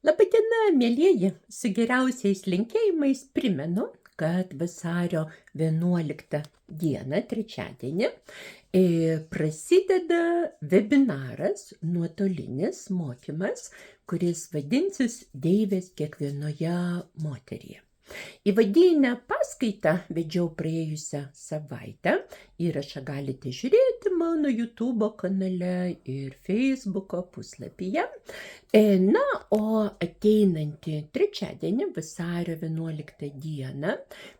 Labadiena, mielieji, su geriausiais linkėjimais primenu, kad vasario 11 dieną, trečiadienį, prasideda webinaras, nuotolinis mokymas, kuris vadinsis Deivės kiekvienoje moteryje. Įvadinę paskaitą vedžiau praėjusią savaitę. Įrašą galite žiūrėti mano YouTube kanale ir Facebook'o puslapyje. Na, o ateinantį trečiadienį, vasario 11 dieną,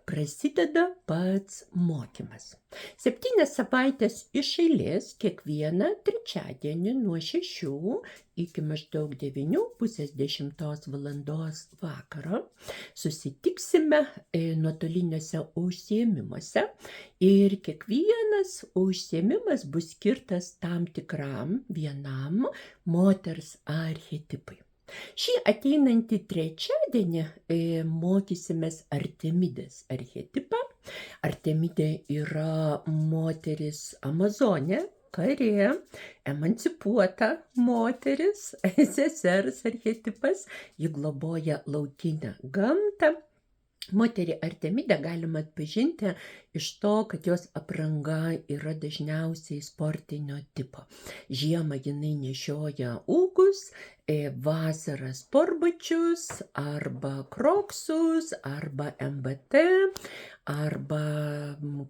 prasideda pats mokymas. 7 savaitės iš eilės, kiekvieną trečiadienį nuo 6 iki maždaug 9, pusės 10 valandos vakaro susitiksime nuotoliniuose užsiėmimuose ir kiekvienas užsiėmimas bus skirtas tam tikram vienam moters archetipui. Šį ateinantį trečiadienį mokysimės Artemidės archetipą. Artemidė yra moteris Amazonė, karė, emancipuota moteris, sesers archetipas, ji globoja laukinę gamtą. Moterį Artemidę galima atpažinti iš to, kad jos apranga yra dažniausiai sportinio tipo. Žiemą jinai nešioja ūgus, vasarą sportbačius, arba kroksus, arba MBT, arba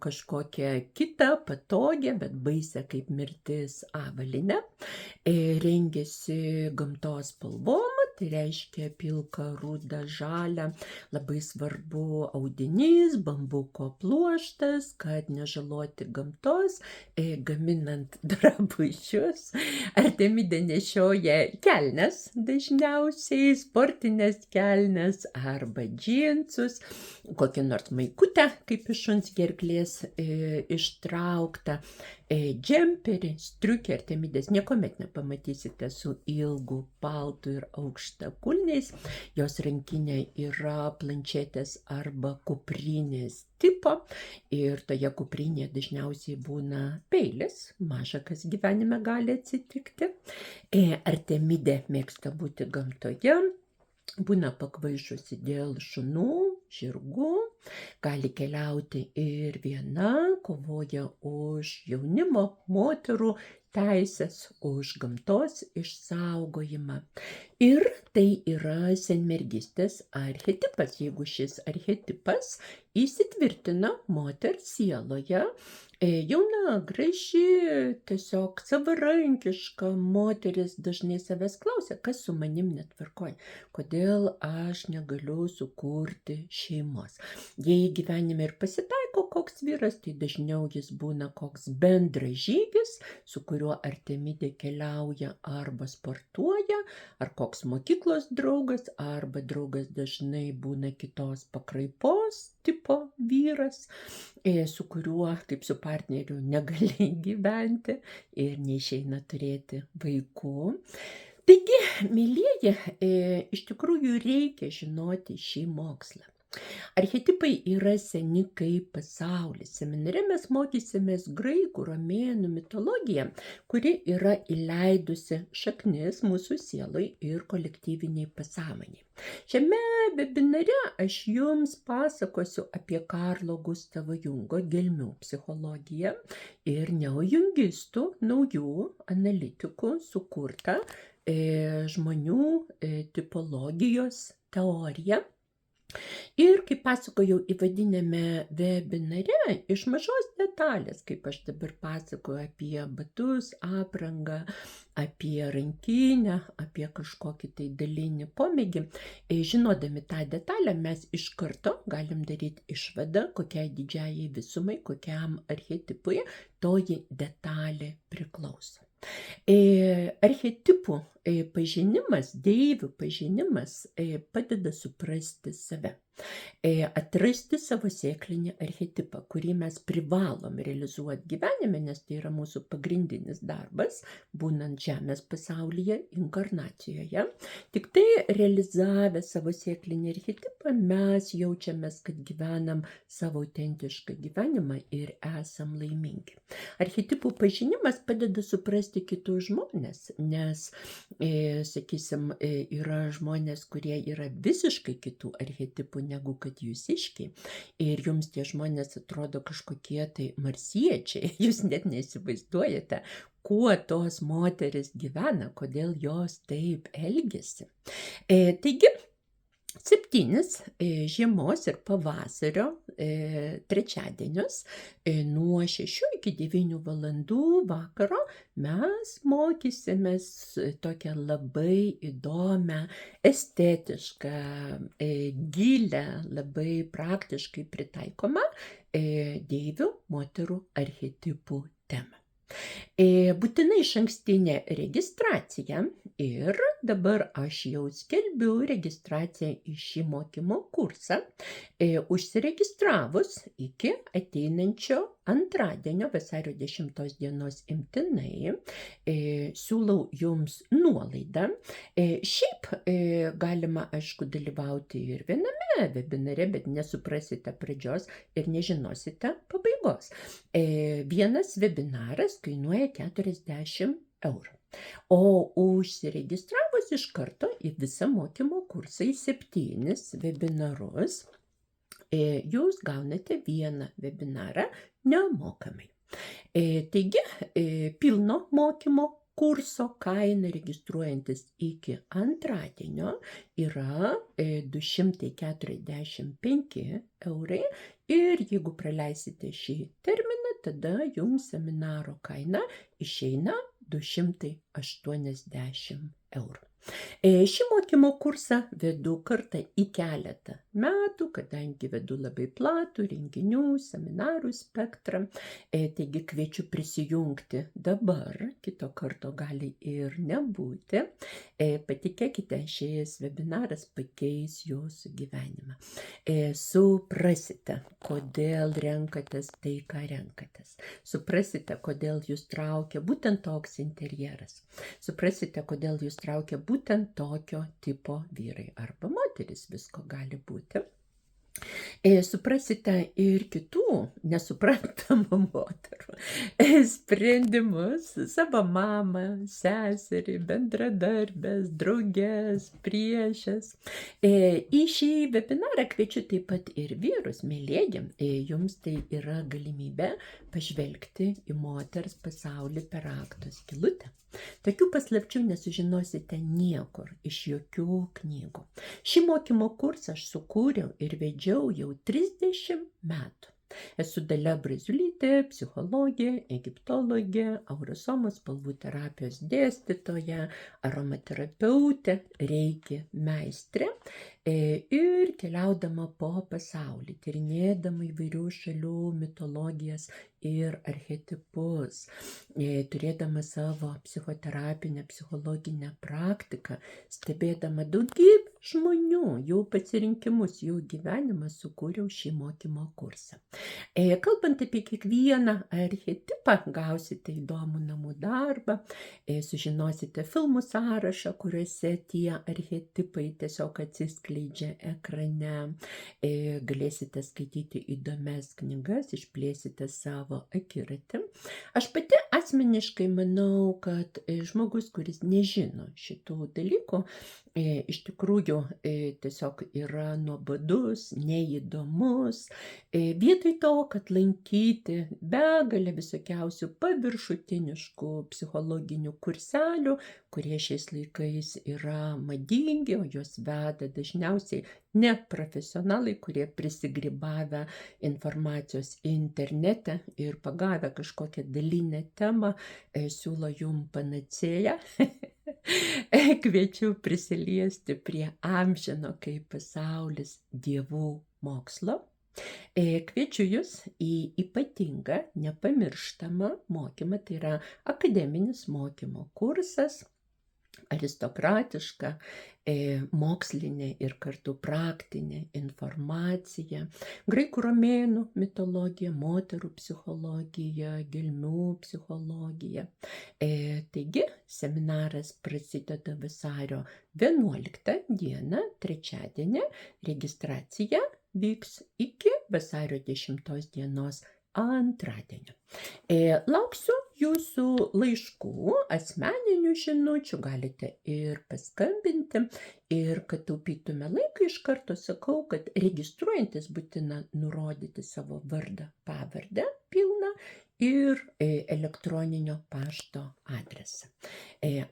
kažkokią kitą patogią, bet baisią kaip mirtis avalynę. Rengiasi gamtos spalvom, tai reiškia pilką, rudą, žalią, labai svarbu audinys, bambuko pluoštas, kad nežaloti gamtos, gaminant drabužius. Artemidė nešioja kelnes, dažniausiai sportinės kelnes arba džinsus, kokį nors maikutę, kaip iš šuns gerklės ištraukta, džemperį, striukį. Artemidės niekuomet nepamatysite su ilgu paltu ir aukštakulniais. Jos rankinė yra planšetės arba kuprinės tipo ir toje kuprinėje dažniausiai būna peilis, maža kas gyvenime gali atsitikti. Artemidė mėgsta būti gamtoje, būna pakvaišusi dėl šunų, žirgų, gali keliauti ir viena, kovoja už jaunimo, moterų teisės, už gamtos išsaugojimą. Ir tai yra senmergystės archetipas. Jeigu šis archetipas įsitvirtina moters sieloje, jauna, graži, tiesiog savarankiška moteris dažnai savęs klausia, kas su manim netvarkoj, kodėl aš negaliu sukurti šeimos. Jei gyvenime ir pasitaiko koks vyras, tai dažniau jis būna koks bendražygis, su kuriuo Artemidė keliauja arba sportuoja, ar koks mokyklos draugas, arba draugas dažnai būna kitos pakraipos tipo vyras, su kuriuo, kaip su partneriu, negali gyventi ir neišeina turėti vaikų. Taigi, mylieji, iš tikrųjų reikia žinoti šį mokslą. Archetipai yra seni kaip pasaulis. Seminare mes mokysimės graikų, romėnų mitologiją, kuri yra įleidusi šaknis mūsų sielai ir kolektyviniai pasąmoniai. Šiame webinare aš jums pasakosiu apie Karlo Gustavo Jungo gelmių psichologiją ir neojungistų, naujų analitikų sukurtą žmonių tipologijos teoriją. Ir, kaip pasakojau įvadinėme webinare, iš mažos detalės, kaip aš dabar pasakoju apie batus, aprangą, apie rankinę, apie kažkokį tai dalinį pomėgį, žinodami tą detalę, mes iš karto galim daryti išvadą, kokiai didžiajai visumai, kokiam archetipui toji detalė priklauso. Archetipų pažinimas, deivių pažinimas padeda suprasti save. Atrasti savo sėklinį archetipą, kurį mes privalom realizuoti gyvenime, nes tai yra mūsų pagrindinis darbas, būnant žemės pasaulyje, inkarnacijoje. Tik tai realizavę savo sėklinį archetipą, mes jaučiamės, kad gyvenam savo autentišką gyvenimą ir esam laimingi. Archetipų pažinimas padeda suprasti kitus žmonės, nes, sakysim, yra žmonės, kurie yra visiškai kitų archetipų negu kad jūsiškiai. Ir jums tie žmonės atrodo kažkokie tai marsiečiai. Jūs net neįsivaizduojate, kuo tos moteris gyvena, kodėl jos taip elgiasi. Taigi, 7 žiemos ir pavasario trečiadienius nuo 6 iki 9 valandų vakaro mes mokysimės tokią labai įdomią, estetišką, gilią, labai praktiškai pritaikomą deivių, moterų archetipų temą. Būtinai išankstinė registracija ir dabar aš jau skelbiu registraciją į šį mokymo kursą. Užsiregistravus iki ateinančio antradienio, vasario 10 dienos imtinai, siūlau jums nuolaidą. Šiaip galima, aišku, dalyvauti ir viename webinare, bet nesuprasite pradžios ir nežinosite pabaigos. Vienas webinaras kainuoja 40 eurų. O užsiregistravus iš karto į visą mokymo kursą į 7 webinarus, jūs gaunate vieną webinarą nemokamai. Taigi, pilno mokymo kurso kaina registruojantis iki antradienio yra 245 eurai ir jeigu praleisite šį terminą, tada jums seminaro kaina išeina 280 eurų. Šį mokymo kursą vedu kartą į keletą metų, kadangi vedu labai platų renginių, seminarų spektrą. Taigi kviečiu prisijungti dabar, kito karto gali ir nebūti. Patikėkite, šis webinaras pakeis jūsų gyvenimą. Suprasite, kodėl renkatės tai, ką renkatės. Suprasite, kodėl jūs traukia būtent toks interjeras. Suprasite, kodėl jūs traukia būtent tokio tipo vyrai arba moteris, visko gali būti. Suprasite ir kitų nesuprantamų moterų sprendimus, savo mamą, seserį, bendradarbės, draugės, priešės. Į šį webinarą kviečiu taip pat ir vyrus, mėlėgi, jums tai yra galimybė pažvelgti į moters pasaulį per rakto skylutę. Tokių paslapčių nesužinosite niekur, iš jokių knygų. Šį mokymo kursą aš sukūriau ir vedžiau jau 30 metų. Esu Dalia Braziulytė, psichologė, egiptologė, aurosomos spalvų terapijos dėstytoja, aromaterapeutė, reiki meistrė ir keliaudama po pasaulį, tyrinėdama įvairių šalių mitologijas ir archetipus, turėdama savo psichoterapinę, psichologinę praktiką, stebėdama daugybę žmonių, jų pasirinkimus, jų gyvenimą, sukūriau šį mokymo kursą. Kalbant apie kiekvieną archetipą, gausite įdomų namų darbą, sužinosite filmų sąrašą, kuriuose tie archetipai tiesiog atsiskleidžia ekrane, galėsite skaityti įdomias knygas, išplėsite savo akiratį. Aš pati asmeniškai manau, kad žmogus, kuris nežino šitų dalykų, iš tikrųjų tiesiog yra nuobodus, neįdomus. Vietoj to, kad lankyti begalę visokiausių paviršutiniškų psichologinių kurselių, kurie šiais laikais yra madingi, o juos veda dažniausiai ne profesionalai, kurie prisigrybavę informacijos internete ir pagavę kažkokią dalinę temą, siūlo jum panacėją. Kviečiu prisiliesti prie amžino kaip pasaulis dievų mokslo. Kviečiu jūs į ypatingą, nepamirštamą mokymą, tai yra akademinis mokymo kursas, aristokratiška, mokslinė ir kartu praktinė informacija, graikų romėnų mitologija, moterų psichologija, gelmių psichologija. Taigi, seminaras prasideda vasario 11 dieną, trečiadienį, registracija vyks iki vasario 10 dienos antradienio. Lauksiu jūsų laiškų, asmeninių žinučių, galite ir paskambinti. Ir kad taupytume laiką, iš karto sakau, kad registruojantis būtina nurodyti savo vardą, pavardę pilną ir elektroninio pašto adresą.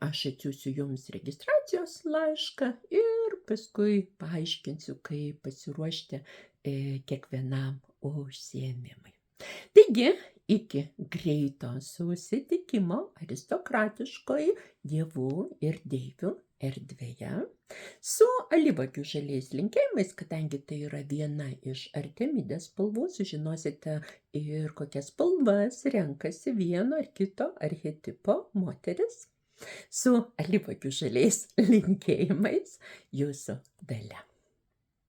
Aš atsiųsiu jums registracijos laišką ir paskui paaiškinsiu, kaip pasiruošti kiekvienam užsiėmimui. Taigi, iki greito susitikimo aristokratiškoje dievų ir deivių erdvėje su alyvuogių žaliais linkėjimais, kadangi tai yra viena iš Artemidės spalvų, sužinosite ir kokias spalvas renkasi vieno ar kito archetipo moteris. Su alyvuogių žaliais linkėjimais, jūsų Dalia.